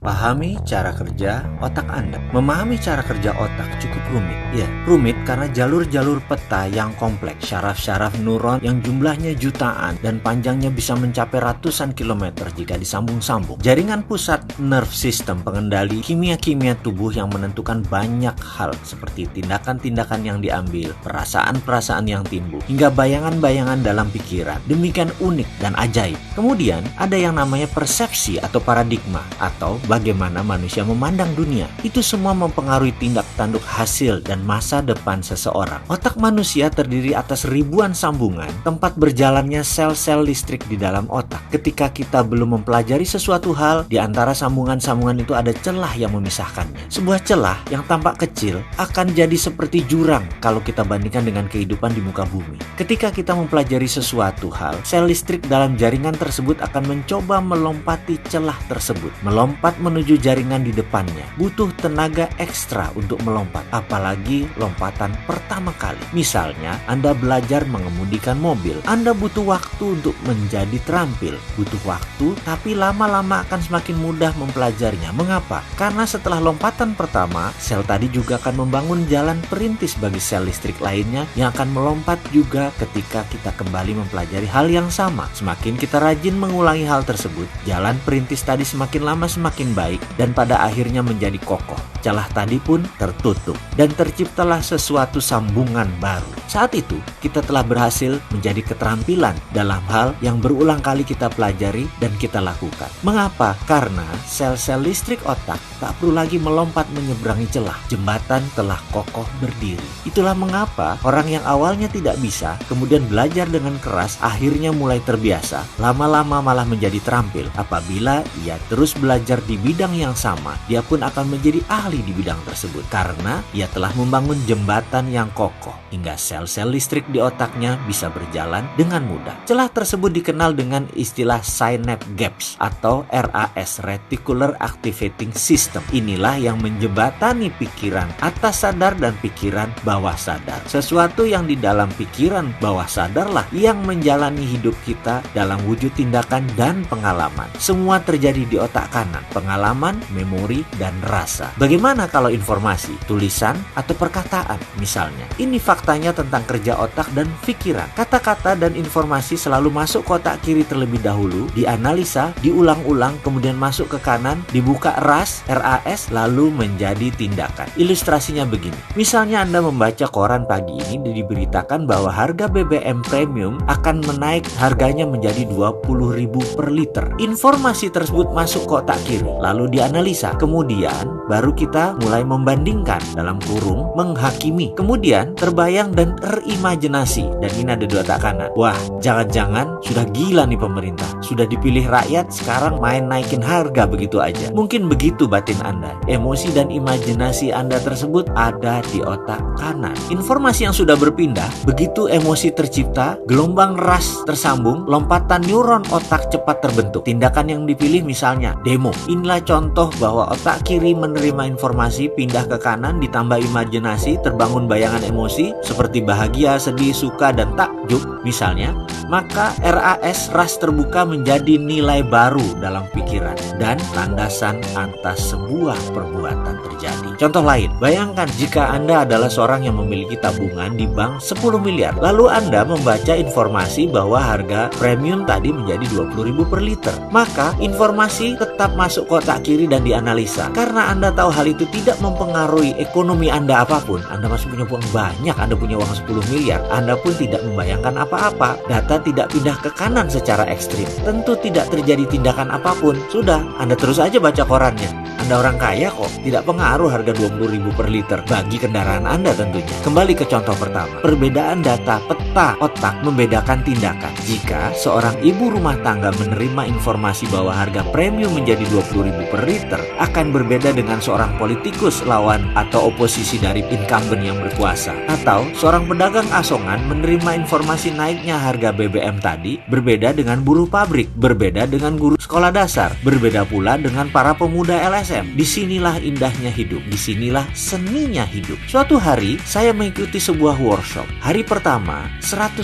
Pahami cara kerja otak Anda. Memahami cara kerja otak cukup rumit. Ya, rumit karena jalur-jalur peta yang kompleks, syaraf-syaraf neuron yang jumlahnya jutaan dan panjangnya bisa mencapai ratusan kilometer jika disambung-sambung. Jaringan pusat nerve system pengendali kimia-kimia tubuh yang menentukan banyak hal seperti tindakan-tindakan yang diambil, perasaan-perasaan yang timbul, hingga bayangan-bayangan dalam pikiran. Demikian unik dan ajaib. Kemudian ada yang namanya persepsi atau paradigma atau bagaimana manusia memandang dunia. Itu semua mempengaruhi tindak tanduk hasil dan masa depan seseorang. Otak manusia terdiri atas ribuan sambungan, tempat berjalannya sel-sel listrik di dalam otak. Ketika kita belum mempelajari sesuatu hal, di antara sambungan-sambungan itu ada celah yang memisahkannya. Sebuah celah yang tampak kecil akan jadi seperti jurang kalau kita bandingkan dengan kehidupan di muka bumi. Ketika kita mempelajari sesuatu hal, sel listrik dalam jaringan tersebut akan mencoba melompati celah tersebut. Melompat menuju jaringan di depannya butuh tenaga ekstra untuk melompat, apalagi lompatan pertama kali. Misalnya, Anda belajar mengemudikan mobil. Anda butuh waktu untuk menjadi terampil. Butuh waktu, tapi lama-lama akan semakin mudah mempelajarinya. Mengapa? Karena setelah lompatan pertama, sel tadi juga akan membangun jalan perintis bagi sel listrik lainnya yang akan melompat juga ketika kita kembali mempelajari hal yang sama. Semakin kita rajin mengulangi hal tersebut, jalan perintis tadi semakin lama semakin baik dan pada akhirnya menjadi kokoh. Celah tadi pun tertutup dan terciptalah sesuatu sambungan baru. Saat itu kita telah berhasil menjadi keterampilan dalam hal yang berulang kali kita pelajari dan kita lakukan. Mengapa? Karena sel-sel listrik otak tak perlu lagi melompat menyeberangi celah. Jembatan telah kokoh berdiri. Itulah mengapa orang yang awalnya tidak bisa kemudian belajar dengan keras akhirnya mulai terbiasa, lama-lama malah menjadi terampil. Apabila ia terus belajar di bidang yang sama, dia pun akan menjadi ahli di bidang tersebut karena ia telah membangun jembatan yang kokoh hingga sel-sel listrik di otaknya bisa berjalan dengan mudah. Celah tersebut dikenal dengan istilah synapse gaps atau RAS, Reticular Activating System. Inilah yang menjembatani pikiran atas sadar dan pikiran bawah sadar. Sesuatu yang di dalam pikiran bawah sadarlah yang menjalani hidup kita dalam wujud tindakan dan pengalaman. Semua terjadi di otak kanan, pengalaman, memori, dan rasa. Bagaimana kalau informasi, tulisan, atau perkataan misalnya? Ini faktanya tentang kerja otak dan pikiran. Kata-kata dan informasi selalu masuk ke otak kiri terlebih dahulu, dianalisa, diulang-ulang, kemudian masuk ke kanan, dibuka RAS, lalu menjadi tindakan. Ilustrasinya begini. Misalnya Anda membaca koran pagi ini diberitakan bahwa harga BBM premium akan menaik harganya menjadi 20.000 per liter. Informasi tersebut masuk ke otak kiri, lalu dianalisa. Kemudian baru kita mulai membandingkan, dalam kurung menghakimi. Kemudian terbayang dan terimajinasi, dan ini ada di otak kanan. Wah, jangan-jangan sudah gila nih pemerintah. Sudah dipilih rakyat, sekarang main naikin harga begitu aja. Mungkin begitu batin Anda. Emosi dan imajinasi Anda tersebut ada di otak kanan. Informasi yang sudah berpindah, begitu emosi tercipta, gelombang RAS tersambung, lompatan neuron otak cepat terbentuk. Tindakan yang dipilih misalnya demo. Inilah contoh bahwa otak kiri menerima informasi, pindah ke kanan, ditambah imajinasi, terbangun bayangan emosi seperti bahagia, sedih, suka, dan takjub misalnya, maka RAS terbuka menjadi nilai baru dalam pikiran dan landasan atas sebuah perbuatan terjadi. Contoh lain, bayangkan jika Anda adalah seorang yang memiliki tabungan di bank 10 miliar, lalu Anda membaca informasi bahwa harga premium tadi menjadi 20.000 per liter. Maka informasi tetap masuk ke otak kiri dan dianalisa. Karena Anda tahu hal itu tidak mempengaruhi ekonomi Anda apapun, Anda masih punya uang banyak, Anda punya uang 10 miliar, Anda pun tidak membayangkan apa-apa. Data tidak pindah ke kanan secara ekstrim. Tentu tidak terjadi tindakan apapun. Sudah, Anda terus aja baca korannya. Anda orang kaya kok, tidak pengaruh harga 20.000 per liter bagi kendaraan Anda tentunya. Kembali ke contoh pertama. Perbedaan data peta otak membedakan tindakan. Jika seorang ibu rumah tangga menerima informasi bahwa harga premium menjadi 20.000 per liter, akan berbeda dengan seorang politikus lawan atau oposisi dari incumbent yang berkuasa. Atau seorang pedagang asongan menerima informasi naiknya harga BBM tadi, berbeda dengan buruh pabrik, berbeda dengan guru sekolah dasar, berbeda pula dengan para pemuda LSM. Disinilah indahnya hidup, disinilah seninya hidup. Suatu hari saya mengikuti sebuah workshop. Hari pertama 110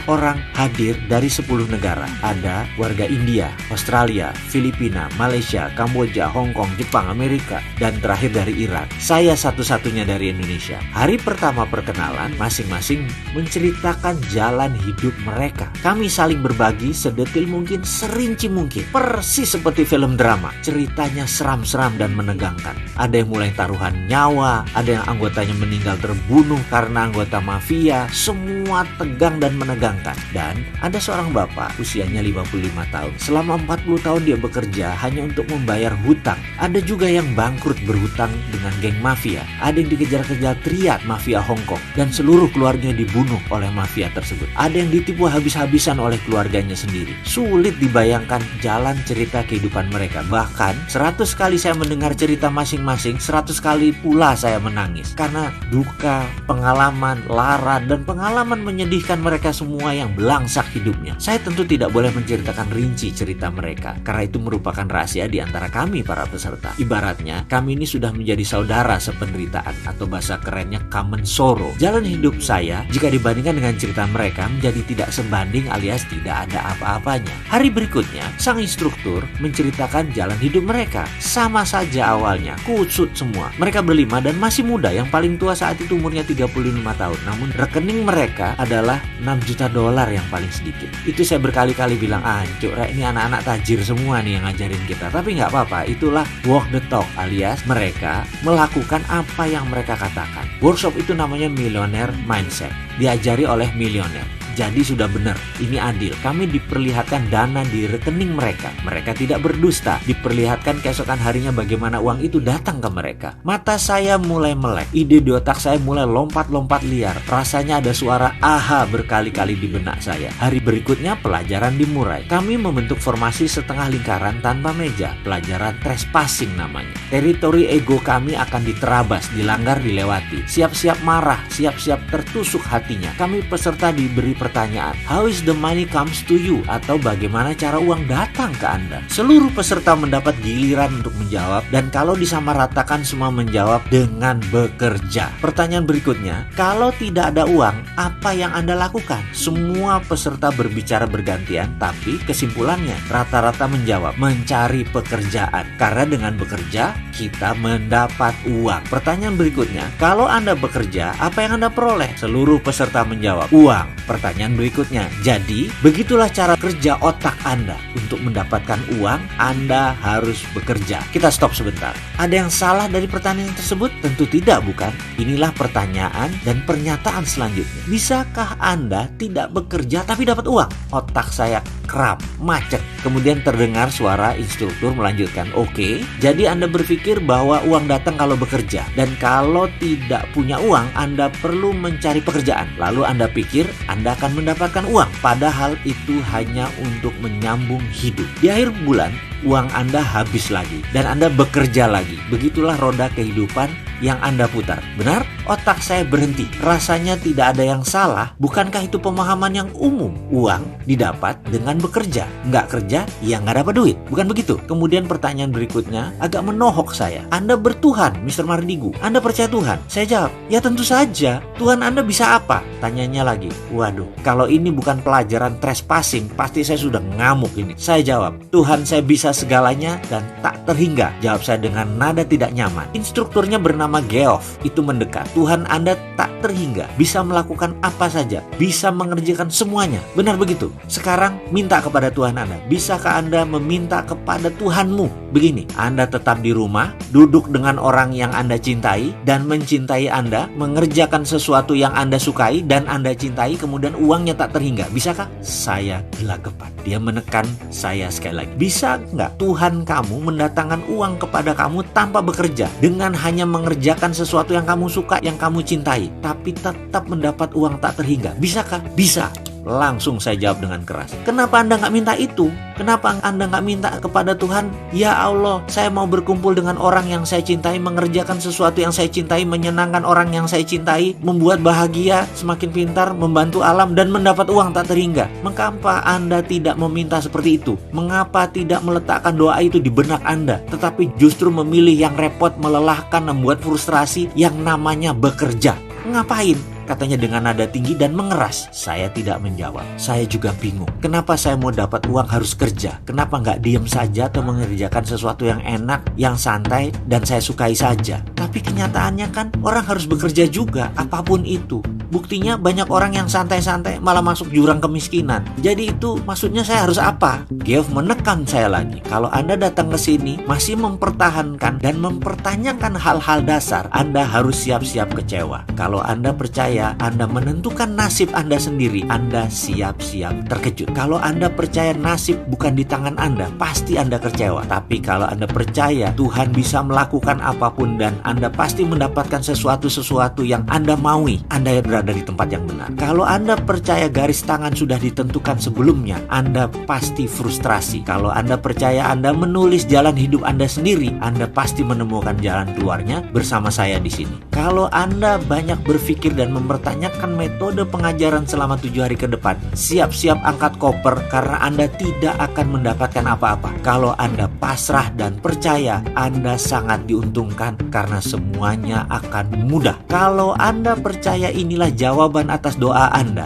orang hadir dari 10 negara. Ada warga India, Australia, Filipina, Malaysia, Kamboja, Hong Kong, Jepang, Amerika, dan terakhir dari Irak. Saya satu-satunya dari Indonesia. Hari pertama perkenalan, masing-masing menceritakan jalan hidup mereka. Kami saling berbagi sedetil mungkin, serinci mungkin. Persis seperti film drama. Ceritanya seram-seram dan menegangkan. Ada yang mulai taruhan nyawa, ada yang anggotanya meninggal terbunuh karena anggota mafia. Semua tegang dan menegangkan. Dan ada seorang bapak, usianya 55 tahun. Selama 40 tahun dia bekerja hanya untuk membayar hutang. Ada juga yang bangkrut berhutang dengan geng mafia. Ada yang dikejar-kejar triad mafia Hong Kong dan seluruh keluarganya dibunuh oleh mafia tersebut. Ada yang ditipu habis-habisan oleh keluarganya sendiri. Sulit dibayangkan jalan cerita kehidupan mereka. Bahkan 100 kali saya mendengar cerita masing-masing, 100 kali pula saya menangis. Karena duka, pengalaman, lara, dan pengalaman menyedihkan mereka semua yang belangsak hidupnya. Saya tentu tidak boleh menceritakan rinci cerita mereka, karena itu merupakan rahasia di antara kami para peserta. Ibaratnya, kami ini sudah menjadi saudara sependeritaan, atau bahasa kerennya common sorrow. Jalan hidup saya, jika dibandingkan dengan cerita mereka, menjadi tidak sebanding alias tidak ada apa-apanya. Hari berikutnya, sang instruktur menceritakan jalan hidup mereka. Sama saja awalnya, kusut semua. Mereka berlima dan masih muda, yang paling tua saat itu umurnya 35 tahun. Namun rekening mereka adalah 6 juta dolar yang paling sedikit. Itu saya berkali-kali bilang, cuk, ini anak-anak tajir semua nih yang ngajarin kita. Tapi nggak apa-apa, itulah walk the talk, alias mereka melakukan apa yang mereka katakan. Workshop itu namanya Millionaire Mindset, diajari oleh milioner. Jadi sudah benar, ini adil. Kami diperlihatkan dana di rekening mereka. Mereka tidak berdusta. Diperlihatkan keesokan harinya bagaimana uang itu datang ke mereka. Mata saya mulai melek. Ide di otak saya mulai lompat-lompat liar. Rasanya ada suara aha berkali-kali di benak saya. Hari berikutnya pelajaran dimulai. Kami membentuk formasi setengah lingkaran tanpa meja. Pelajaran trespassing namanya. Teritori ego kami akan diterabas, dilanggar, dilewati. Siap-siap marah, siap-siap tertusuk hatinya. Kami peserta diberi pertanyaan, how is the money comes to you? Atau bagaimana cara uang datang ke Anda? Seluruh peserta mendapat giliran untuk menjawab, dan kalau disamaratakan semua menjawab dengan bekerja. Pertanyaan berikutnya, kalau tidak ada uang, apa yang Anda lakukan? Semua peserta berbicara bergantian, tapi kesimpulannya rata-rata menjawab, mencari pekerjaan. Karena dengan bekerja, kita mendapat uang. Pertanyaan berikutnya, kalau Anda bekerja, apa yang Anda peroleh? Seluruh peserta menjawab, uang. Pertanyaan berikutnya, jadi begitulah cara kerja otak Anda. Untuk mendapatkan uang, Anda harus bekerja. Kita stop sebentar. Ada yang salah dari pertanyaan tersebut? Tentu tidak, bukan? Inilah pertanyaan dan pernyataan selanjutnya. Bisakah Anda tidak bekerja tapi dapat uang? Otak saya kram, macet. Kemudian terdengar suara instruktur melanjutkan, oke, jadi Anda berpikir bahwa uang datang kalau bekerja, dan kalau tidak punya uang, Anda perlu mencari pekerjaan. Lalu Anda pikir Anda akan mendapatkan uang, padahal itu hanya untuk menyambung hidup. Di akhir bulan, uang Anda habis lagi, dan Anda bekerja lagi. Begitulah roda kehidupan yang Anda putar. Benar? Otak saya berhenti. Rasanya tidak ada yang salah. Bukankah itu pemahaman yang umum? Uang didapat dengan bekerja. Nggak kerja, ya nggak dapat duit. Bukan begitu? Kemudian pertanyaan berikutnya agak menohok saya. Anda bertuhan, Mr. Mardigu. Anda percaya Tuhan? Saya jawab, ya tentu saja. Tuhan Anda bisa apa? Tanyanya lagi. Waduh, kalau ini bukan pelajaran trespassing, pasti saya sudah ngamuk ini. Saya jawab, Tuhan saya bisa segalanya dan tak terhingga. Jawab saya dengan nada tidak nyaman. Instrukturnya bernama Geoff. Itu mendekat. Tuhan Anda tak terhingga, bisa melakukan apa saja, bisa mengerjakan semuanya. Benar begitu? Sekarang minta kepada Tuhan Anda. Bisakah Anda meminta kepada Tuhanmu? Begini, Anda tetap di rumah, duduk dengan orang yang Anda cintai dan mencintai Anda, mengerjakan sesuatu yang Anda sukai dan Anda cintai, kemudian uangnya tak terhingga. Bisakah? Saya gelagapan. Dia menekan saya sekali lagi. Bisa nggak Tuhan kamu mendatangkan uang kepada kamu tanpa bekerja, dengan hanya mengerjakan sesuatu yang kamu suka, yang kamu cintai, tapi tetap mendapat uang tak terhingga? Bisakah? Bisa. Langsung saya jawab dengan keras. Kenapa Anda nggak minta itu? Kenapa Anda nggak minta kepada Tuhan, ya Allah, saya mau berkumpul dengan orang yang saya cintai, mengerjakan sesuatu yang saya cintai, menyenangkan orang yang saya cintai, membuat bahagia, semakin pintar, membantu alam, dan mendapat uang tak terhingga. Mengapa Anda tidak meminta seperti itu? Mengapa tidak meletakkan doa itu di benak Anda, tetapi justru memilih yang repot, melelahkan, membuat frustrasi yang namanya bekerja? Ngapain? katanya dengan nada tinggi dan mengeras. Saya tidak menjawab. Saya juga bingung. Kenapa saya mau dapat uang harus kerja? Kenapa nggak diem saja atau mengerjakan sesuatu yang enak, yang santai, dan saya sukai saja? Tapi kenyataannya kan orang harus bekerja juga, apapun itu. Buktinya banyak orang yang santai-santai malah masuk jurang kemiskinan. Jadi itu maksudnya saya harus apa? Geoff menekan saya lagi. Kalau Anda datang ke sini masih mempertahankan dan mempertanyakan hal-hal dasar, Anda harus siap-siap kecewa. Kalau Anda percaya Anda menentukan nasib Anda sendiri, Anda siap-siap terkejut. Kalau Anda percaya nasib bukan di tangan Anda, pasti Anda kecewa. Tapi kalau Anda percaya Tuhan bisa melakukan apapun dan Anda pasti mendapatkan sesuatu yang Anda maui, Anda berada di tempat yang benar. Kalau Anda percaya garis tangan sudah ditentukan sebelumnya, Anda pasti frustrasi. Kalau Anda percaya Anda menulis jalan hidup Anda sendiri, Anda pasti menemukan jalan keluarnya bersama saya di sini. Kalau Anda banyak berpikir dan mempertanyakan metode pengajaran selama 7 hari ke depan, siap-siap angkat koper karena Anda tidak akan mendapatkan apa-apa. Kalau Anda pasrah dan percaya, Anda sangat diuntungkan karena semuanya akan mudah. Kalau Anda percaya inilah jawaban atas doa Anda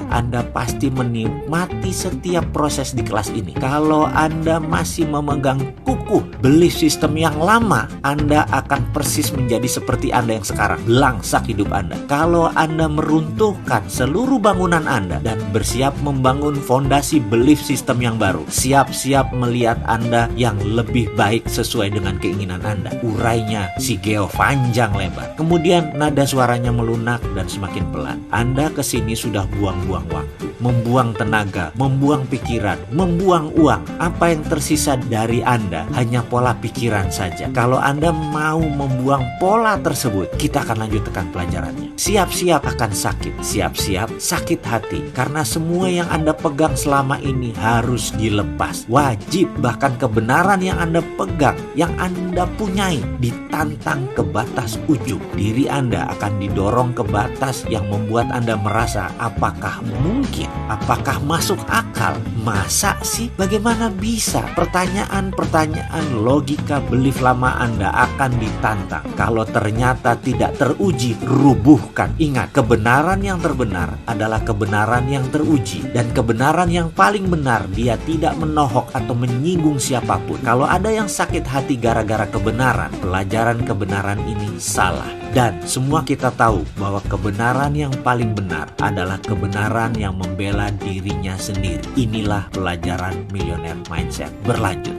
pasti menikmati setiap proses di kelas ini. Kalau Anda masih memegang kukuh belief system yang lama, Anda akan persis menjadi seperti Anda yang sekarang, belangsak hidup Anda. Kalau Anda meruntuhkan seluruh bangunan Anda dan bersiap membangun fondasi belief system yang baru, siap-siap melihat Anda yang lebih baik sesuai dengan keinginan Anda. Urainya si Geoff panjang lebar. Kemudian nada suaranya melunak dan semakin pelan. Anda kesini sudah buang-buang waktu, membuang tenaga, membuang pikiran, membuang uang. Apa yang tersisa dari Anda hanya pola pikiran saja. Kalau Anda mau membuang pola tersebut, kita akan lanjutkan pelajarannya. Siap-siap akan sakit, siap-siap sakit hati, karena semua yang Anda pegang selama ini harus dilepas. Wajib, bahkan kebenaran yang Anda pegang, yang Anda punyai, ditantang ke batas ujung. Diri Anda akan didorong ke batas yang membuat Anda merasa, apakah mungkin? Apakah masuk akal? Masa sih? Bagaimana bisa? Pertanyaan logika belief lama Anda akan ditantang. Kalau ternyata tidak teruji, rubuhkan. Ingat, kebenaran yang terbenar adalah kebenaran yang teruji. Dan kebenaran yang paling benar, dia tidak menohok atau menyinggung siapapun. Kalau ada yang sakit hati gara-gara kebenaran, pelajaran kebenaran ini salah. Dan semua kita tahu bahwa kebenaran yang paling benar adalah kebenaran yang membela dirinya sendiri. Inilah pelajaran Millionaire Mindset. Berlanjut.